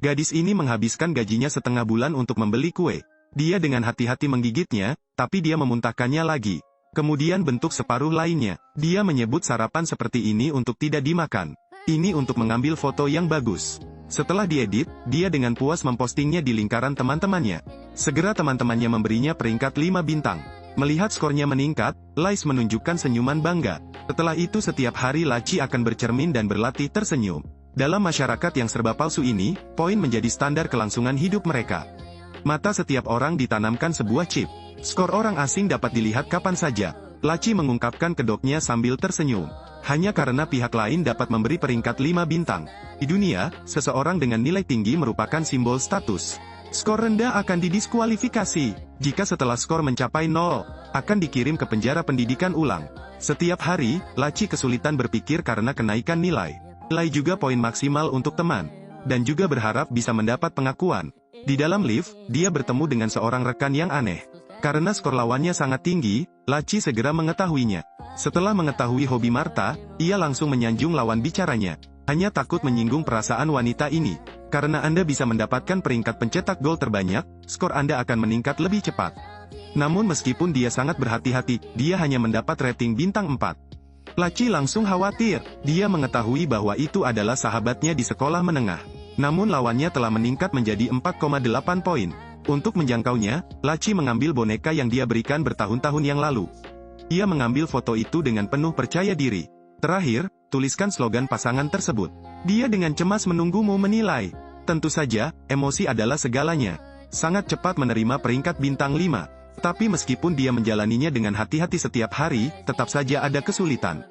Gadis ini menghabiskan gajinya setengah bulan untuk membeli kue. Dia dengan hati-hati menggigitnya, tapi dia memuntahkannya lagi. Kemudian bentuk separuh lainnya. Dia menyebut sarapan seperti ini untuk tidak dimakan. Ini untuk mengambil foto yang bagus. Setelah diedit, dia dengan puas mempostingnya di lingkaran teman-temannya. Segera teman-temannya memberinya peringkat 5 bintang. Melihat skornya meningkat, Lais menunjukkan senyuman bangga. Setelah itu setiap hari Laci akan bercermin dan berlatih tersenyum. Dalam masyarakat yang serba palsu ini, poin menjadi standar kelangsungan hidup mereka. Mata setiap orang ditanamkan sebuah chip. Skor orang asing dapat dilihat kapan saja. Laci mengungkapkan kedoknya sambil tersenyum. Hanya karena pihak lain dapat memberi peringkat 5 bintang. Di dunia, seseorang dengan nilai tinggi merupakan simbol status. Skor rendah akan didiskualifikasi. Jika setelah skor mencapai 0, akan dikirim ke penjara pendidikan ulang. Setiap hari, Laci kesulitan berpikir karena kenaikan nilai. Nilai juga poin maksimal untuk teman. Dan juga berharap bisa mendapat pengakuan. Di dalam lift, dia bertemu dengan seorang rekan yang aneh. Karena skor lawannya sangat tinggi, Laci segera mengetahuinya. Setelah mengetahui hobi Martha, ia langsung menyanjung lawan bicaranya. Hanya takut menyinggung perasaan wanita ini. Karena Anda bisa mendapatkan peringkat pencetak gol terbanyak, skor Anda akan meningkat lebih cepat. Namun meskipun dia sangat berhati-hati, dia hanya mendapat rating bintang 4. Laci langsung khawatir. Dia mengetahui bahwa itu adalah sahabatnya di sekolah menengah. Namun lawannya telah meningkat menjadi 4,8 poin. Untuk menjangkaunya, Laci mengambil boneka yang dia berikan bertahun-tahun yang lalu. Ia mengambil foto itu dengan penuh percaya diri. Terakhir, tuliskan slogan pasangan tersebut. Dia dengan cemas menunggumu menilai. Tentu saja, emosi adalah segalanya. Sangat cepat menerima peringkat bintang 5. Tapi meskipun dia menjalaninya dengan hati-hati setiap hari, tetap saja ada kesulitan.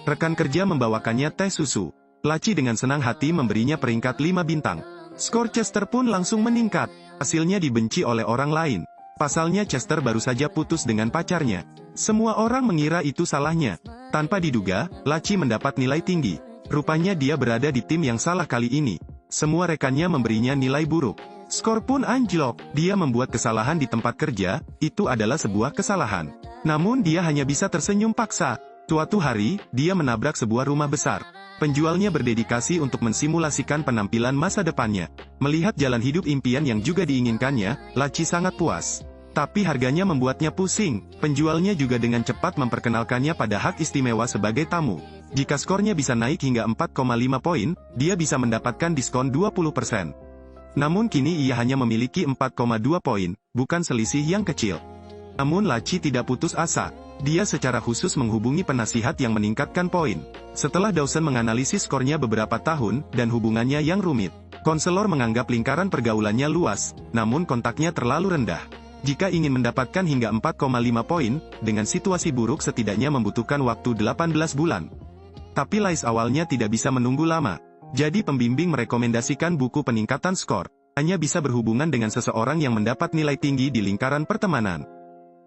Rekan kerja membawakannya teh susu. Laci dengan senang hati memberinya peringkat 5 bintang. Skor Chester pun langsung meningkat. Hasilnya dibenci oleh orang lain. Pasalnya Chester baru saja putus dengan pacarnya. Semua orang mengira itu salahnya. Tanpa diduga, Laci mendapat nilai tinggi. Rupanya dia berada di tim yang salah kali ini. Semua rekannya memberinya nilai buruk. Skor pun anjlok. Dia membuat kesalahan di tempat kerja, itu adalah sebuah kesalahan. Namun dia hanya bisa tersenyum paksa. Suatu hari, dia menabrak sebuah rumah besar. Penjualnya berdedikasi untuk mensimulasikan penampilan masa depannya. Melihat jalan hidup impian yang juga diinginkannya, Laci sangat puas. Tapi harganya membuatnya pusing. Penjualnya juga dengan cepat memperkenalkannya pada hak istimewa sebagai tamu. Jika skornya bisa naik hingga 4,5 poin, dia bisa mendapatkan diskon 20%. Namun kini ia hanya memiliki 4,2 poin, bukan selisih yang kecil. Namun Laci tidak putus asa. Dia secara khusus menghubungi penasihat yang meningkatkan poin. Setelah Dawson menganalisis skornya beberapa tahun, dan hubungannya yang rumit, konselor menganggap lingkaran pergaulannya luas, namun kontaknya terlalu rendah. Jika ingin mendapatkan hingga 4,5 poin, dengan situasi buruk setidaknya membutuhkan waktu 18 bulan. Tapi Lais awalnya tidak bisa menunggu lama. Jadi pembimbing merekomendasikan buku peningkatan skor. Hanya bisa berhubungan dengan seseorang yang mendapat nilai tinggi di lingkaran pertemanan.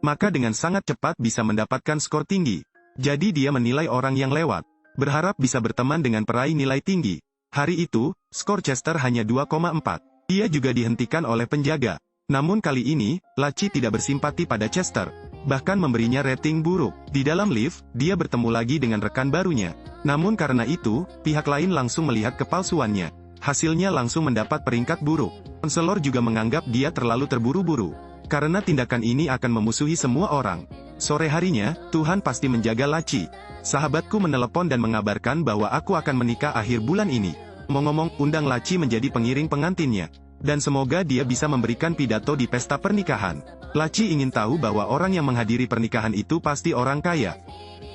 Maka dengan sangat cepat bisa mendapatkan skor tinggi. Jadi dia menilai orang yang lewat. Berharap bisa berteman dengan peraih nilai tinggi. Hari itu, skor Chester hanya 2,4. Dia juga dihentikan oleh penjaga. Namun kali ini, Laci tidak bersimpati pada Chester. Bahkan memberinya rating buruk. Di dalam lift, dia bertemu lagi dengan rekan barunya. Namun karena itu, pihak lain langsung melihat kepalsuannya. Hasilnya langsung mendapat peringkat buruk. Konselor juga menganggap dia terlalu terburu-buru. Karena tindakan ini akan memusuhi semua orang. Sore harinya, Tuhan pasti menjaga Laci. Sahabatku menelepon dan mengabarkan bahwa aku akan menikah akhir bulan ini. Ngomong-ngomong, undang Laci menjadi pengiring pengantinnya. Dan semoga dia bisa memberikan pidato di pesta pernikahan. Laci ingin tahu bahwa orang yang menghadiri pernikahan itu pasti orang kaya.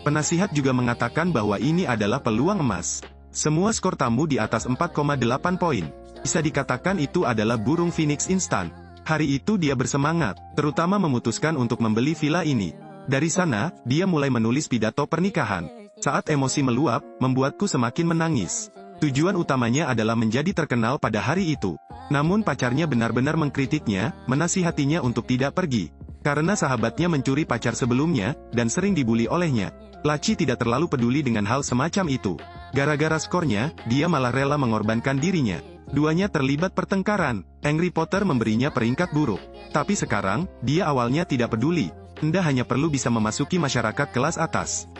Penasihat juga mengatakan bahwa ini adalah peluang emas. Semua skor tamu di atas 4,8 poin. Bisa dikatakan itu adalah burung phoenix instan. Hari itu dia bersemangat, terutama memutuskan untuk membeli villa ini. Dari sana, dia mulai menulis pidato pernikahan. Saat emosi meluap, membuatku semakin menangis. Tujuan utamanya adalah menjadi terkenal pada hari itu. Namun pacarnya benar-benar mengkritiknya, menasihatinya untuk tidak pergi. Karena sahabatnya mencuri pacar sebelumnya, dan sering dibully olehnya. Laci tidak terlalu peduli dengan hal semacam itu. Gara-gara skornya, dia malah rela mengorbankan dirinya. Duanya terlibat pertengkaran. Angry Potter memberinya peringkat buruk. Tapi sekarang, dia awalnya tidak peduli. Anda hanya perlu bisa memasuki masyarakat kelas atas.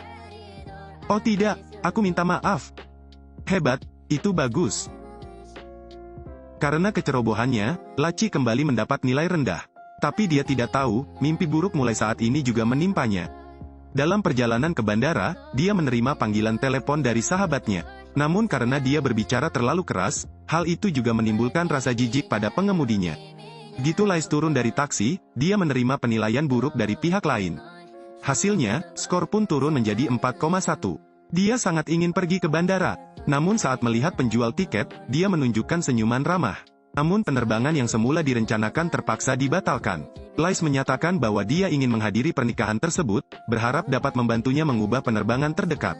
Oh tidak, aku minta maaf. Hebat, itu bagus. Karena kecerobohannya, Laci kembali mendapat nilai rendah. Tapi dia tidak tahu, mimpi buruk mulai saat ini juga menimpanya. Dalam perjalanan ke bandara, dia menerima panggilan telepon dari sahabatnya. Namun karena dia berbicara terlalu keras, hal itu juga menimbulkan rasa jijik pada pengemudinya. Begitu Lais turun dari taksi, dia menerima penilaian buruk dari pihak lain. Hasilnya, skor pun turun menjadi 4,1. Dia sangat ingin pergi ke bandara. Namun saat melihat penjual tiket, dia menunjukkan senyuman ramah. Namun penerbangan yang semula direncanakan terpaksa dibatalkan. Lais menyatakan bahwa dia ingin menghadiri pernikahan tersebut, berharap dapat membantunya mengubah penerbangan terdekat.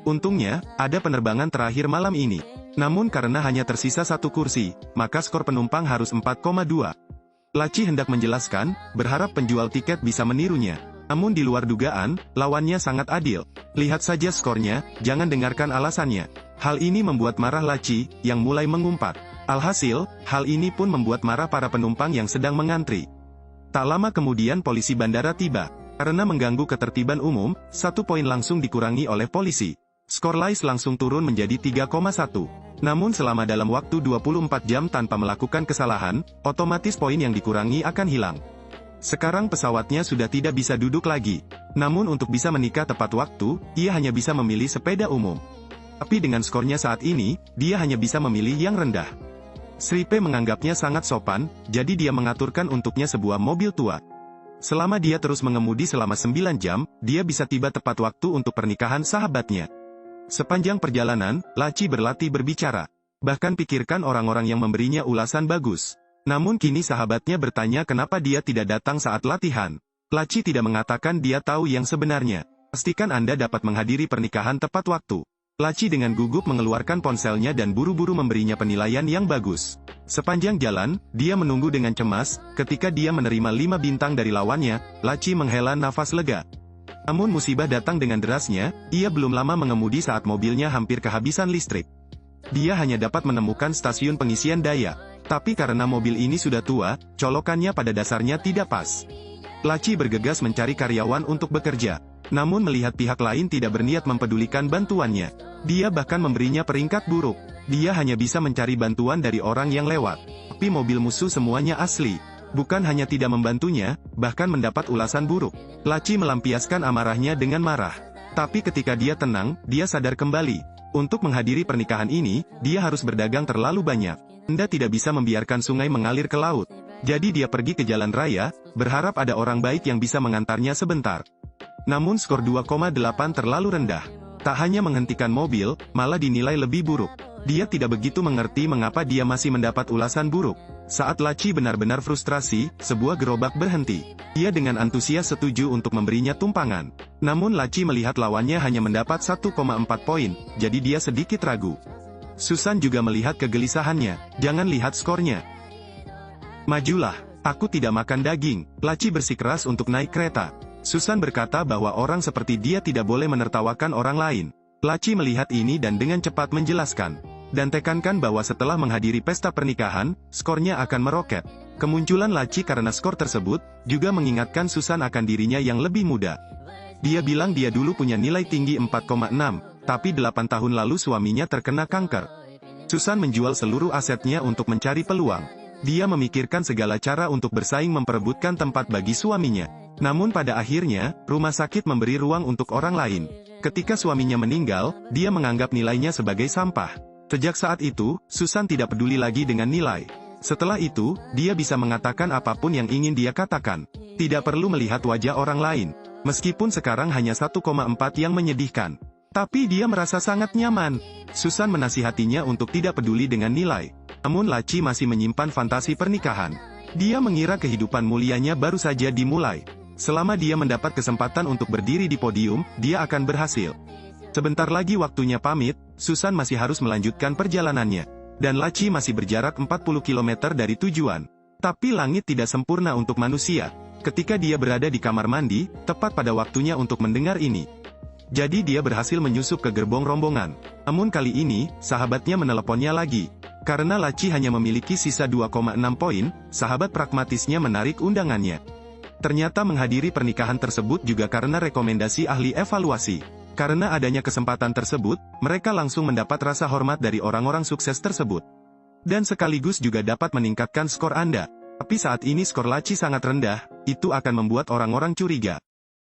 Untungnya, ada penerbangan terakhir malam ini. Namun karena hanya tersisa satu kursi, maka skor penumpang harus 4,2. Laci hendak menjelaskan, berharap penjual tiket bisa menirunya. Namun di luar dugaan, lawannya sangat adil. Lihat saja skornya, jangan dengarkan alasannya. Hal ini membuat marah Laci, yang mulai mengumpat. Alhasil, hal ini pun membuat marah para penumpang yang sedang mengantri. Tak lama kemudian polisi bandara tiba. Karena mengganggu ketertiban umum, 1 poin langsung dikurangi oleh polisi. Skor Lais langsung turun menjadi 3,1. Namun selama dalam waktu 24 jam tanpa melakukan kesalahan, otomatis poin yang dikurangi akan hilang. Sekarang pesawatnya sudah tidak bisa duduk lagi. Namun untuk bisa menikah tepat waktu, ia hanya bisa memilih sepeda umum. Tapi dengan skornya saat ini, dia hanya bisa memilih yang rendah. Sripe menganggapnya sangat sopan, jadi dia mengaturkan untuknya sebuah mobil tua. Selama dia terus mengemudi selama 9 jam, dia bisa tiba tepat waktu untuk pernikahan sahabatnya. Sepanjang perjalanan, Laci berlatih berbicara. Bahkan pikirkan orang-orang yang memberinya ulasan bagus. Namun kini sahabatnya bertanya kenapa dia tidak datang saat latihan. Laci tidak mengatakan dia tahu yang sebenarnya. Pastikan Anda dapat menghadiri pernikahan tepat waktu. Laci dengan gugup mengeluarkan ponselnya dan buru-buru memberinya penilaian yang bagus. Sepanjang jalan, dia menunggu dengan cemas. Ketika dia menerima 5 bintang dari lawannya, Laci menghela nafas lega. Namun musibah datang dengan derasnya, ia belum lama mengemudi saat mobilnya hampir kehabisan listrik. Dia hanya dapat menemukan stasiun pengisian daya. Tapi karena mobil ini sudah tua, colokannya pada dasarnya tidak pas. Laci bergegas mencari karyawan untuk bekerja. Namun melihat pihak lain tidak berniat mempedulikan bantuannya. Dia bahkan memberinya peringkat buruk. Dia hanya bisa mencari bantuan dari orang yang lewat. Tapi mobil musuh semuanya asli. Bukan hanya tidak membantunya, bahkan mendapat ulasan buruk. Laci melampiaskan amarahnya dengan marah. Tapi ketika dia tenang, dia sadar kembali. Untuk menghadiri pernikahan ini, dia harus berdagang terlalu banyak. Anda tidak bisa membiarkan sungai mengalir ke laut. Jadi dia pergi ke jalan raya, berharap ada orang baik yang bisa mengantarnya sebentar. Namun skor 2,8 terlalu rendah. Tak hanya menghentikan mobil, malah dinilai lebih buruk. Dia tidak begitu mengerti mengapa dia masih mendapat ulasan buruk. Saat Laci benar-benar frustrasi, sebuah gerobak berhenti. Dia dengan antusias setuju untuk memberinya tumpangan. Namun Laci melihat lawannya hanya mendapat 1,4 poin, jadi dia sedikit ragu. Susan juga melihat kegelisahannya. Jangan lihat skornya. Majulah, aku tidak makan daging. Laci bersikeras untuk naik kereta. Susan berkata bahwa orang seperti dia tidak boleh menertawakan orang lain. Laci melihat ini dan dengan cepat menjelaskan. Dan tekankan bahwa setelah menghadiri pesta pernikahan, skornya akan meroket. Kemunculan Laci karena skor tersebut, juga mengingatkan Susan akan dirinya yang lebih muda. Dia bilang dia dulu punya nilai tinggi 4,6. Tapi 8 tahun lalu suaminya terkena kanker. Susan menjual seluruh asetnya untuk mencari peluang. Dia memikirkan segala cara untuk bersaing memperebutkan tempat bagi suaminya. Namun pada akhirnya, rumah sakit memberi ruang untuk orang lain. Ketika suaminya meninggal, dia menganggap nilainya sebagai sampah. Sejak saat itu, Susan tidak peduli lagi dengan nilai. Setelah itu, dia bisa mengatakan apapun yang ingin dia katakan. Tidak perlu melihat wajah orang lain. Meskipun sekarang hanya 1,4 yang menyedihkan. Tapi dia merasa sangat nyaman. Susan menasihatinya untuk tidak peduli dengan nilai. Namun Laci masih menyimpan fantasi pernikahan. Dia mengira kehidupan mulianya baru saja dimulai. Selama dia mendapat kesempatan untuk berdiri di podium, dia akan berhasil. Sebentar lagi waktunya pamit, Susan masih harus melanjutkan perjalanannya. Dan Laci masih berjarak 40 km dari tujuan. Tapi langit tidak sempurna untuk manusia. Ketika dia berada di kamar mandi, tepat pada waktunya untuk mendengar ini. Jadi dia berhasil menyusup ke gerbong rombongan. Namun kali ini, sahabatnya meneleponnya lagi. Karena Laci hanya memiliki sisa 2,6 poin, sahabat pragmatisnya menarik undangannya. Ternyata menghadiri pernikahan tersebut juga karena rekomendasi ahli evaluasi. Karena adanya kesempatan tersebut, mereka langsung mendapat rasa hormat dari orang-orang sukses tersebut. dan sekaligus juga dapat meningkatkan skor Anda. Tapi saat ini skor Laci sangat rendah, itu akan membuat orang-orang curiga.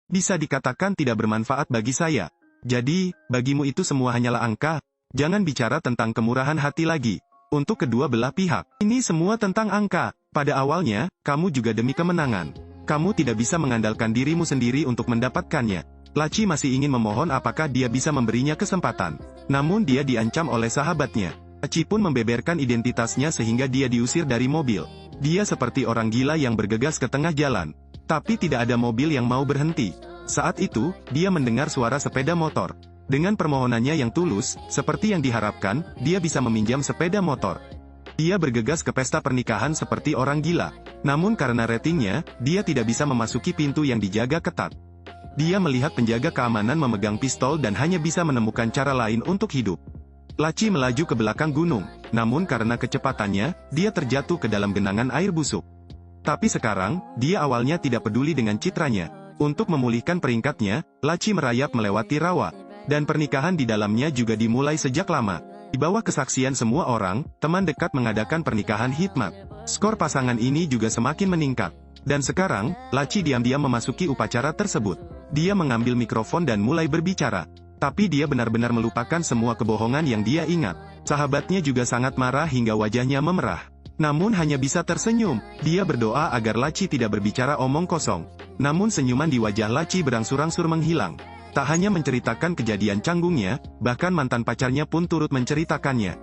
Bisa dikatakan tidak bermanfaat bagi saya. Jadi, bagimu itu semua hanyalah angka. Jangan bicara tentang kemurahan hati lagi. Untuk kedua belah pihak, ini semua tentang angka. Pada awalnya, kamu juga demi kemenangan. Kamu tidak bisa mengandalkan dirimu sendiri untuk mendapatkannya. Laci masih ingin memohon apakah dia bisa memberinya kesempatan. Namun dia diancam oleh sahabatnya. Laci pun membeberkan identitasnya sehingga dia diusir dari mobil. Dia seperti orang gila yang bergegas ke tengah jalan. Tapi tidak ada mobil yang mau berhenti. Saat itu, dia mendengar suara sepeda motor. Dengan permohonannya yang tulus, seperti yang diharapkan, dia bisa meminjam sepeda motor. Dia bergegas ke pesta pernikahan seperti orang gila. Namun karena ratingnya, dia tidak bisa memasuki pintu yang dijaga ketat. Dia melihat penjaga keamanan memegang pistol dan hanya bisa menemukan cara lain untuk hidup. Laci melaju ke belakang gunung, namun karena kecepatannya, dia terjatuh ke dalam genangan air busuk. Tapi sekarang, dia awalnya tidak peduli dengan citranya. Untuk memulihkan peringkatnya, Laci merayap melewati rawa. Dan pernikahan di dalamnya juga dimulai sejak lama. Di bawah kesaksian semua orang, teman dekat mengadakan pernikahan hikmat. Skor pasangan ini juga semakin meningkat. Dan sekarang, Laci diam-diam memasuki upacara tersebut. Dia mengambil mikrofon dan mulai berbicara. Tapi dia benar-benar melupakan semua kebohongan yang dia ingat. Sahabatnya juga sangat marah hingga wajahnya memerah. Namun hanya bisa tersenyum. Dia berdoa agar Laci tidak berbicara omong kosong. Namun senyuman di wajah Laci berangsur-angsur menghilang. Tak hanya menceritakan kejadian canggungnya, bahkan mantan pacarnya pun turut menceritakannya.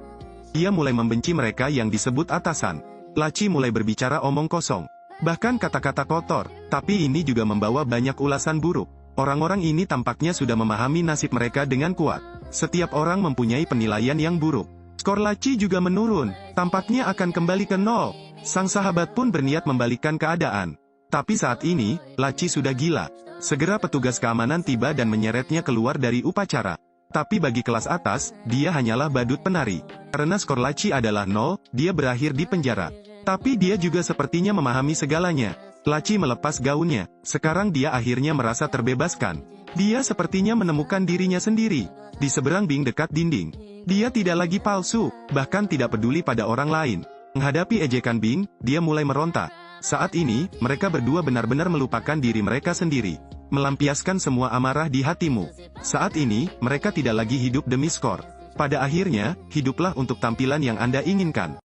Ia mulai membenci mereka yang disebut atasan. Laci mulai berbicara omong kosong. Bahkan kata-kata kotor. Tapi ini juga membawa banyak ulasan buruk. Orang-orang ini tampaknya sudah memahami nasib mereka dengan kuat. Setiap orang mempunyai penilaian yang buruk. Skor Laci juga menurun. Tampaknya akan kembali ke nol. Sang sahabat pun berniat membalikkan keadaan. Tapi saat ini, Laci sudah gila. Segera petugas keamanan tiba dan menyeretnya keluar dari upacara. Tapi bagi kelas atas, dia hanyalah badut penari. Karena skor Laci adalah nol, dia berakhir di penjara. Tapi dia juga sepertinya memahami segalanya. Laci melepas gaunnya. Sekarang dia akhirnya merasa terbebaskan. Dia sepertinya menemukan dirinya sendiri. Di seberang Bing dekat dinding. Dia tidak lagi palsu, bahkan tidak peduli pada orang lain. Menghadapi ejekan Bing, dia mulai meronta. Saat ini, mereka berdua benar-benar melupakan diri mereka sendiri. Melampiaskan semua amarah di hatimu. Saat ini, mereka tidak lagi hidup demi skor. Pada akhirnya, hiduplah untuk tampilan yang Anda inginkan.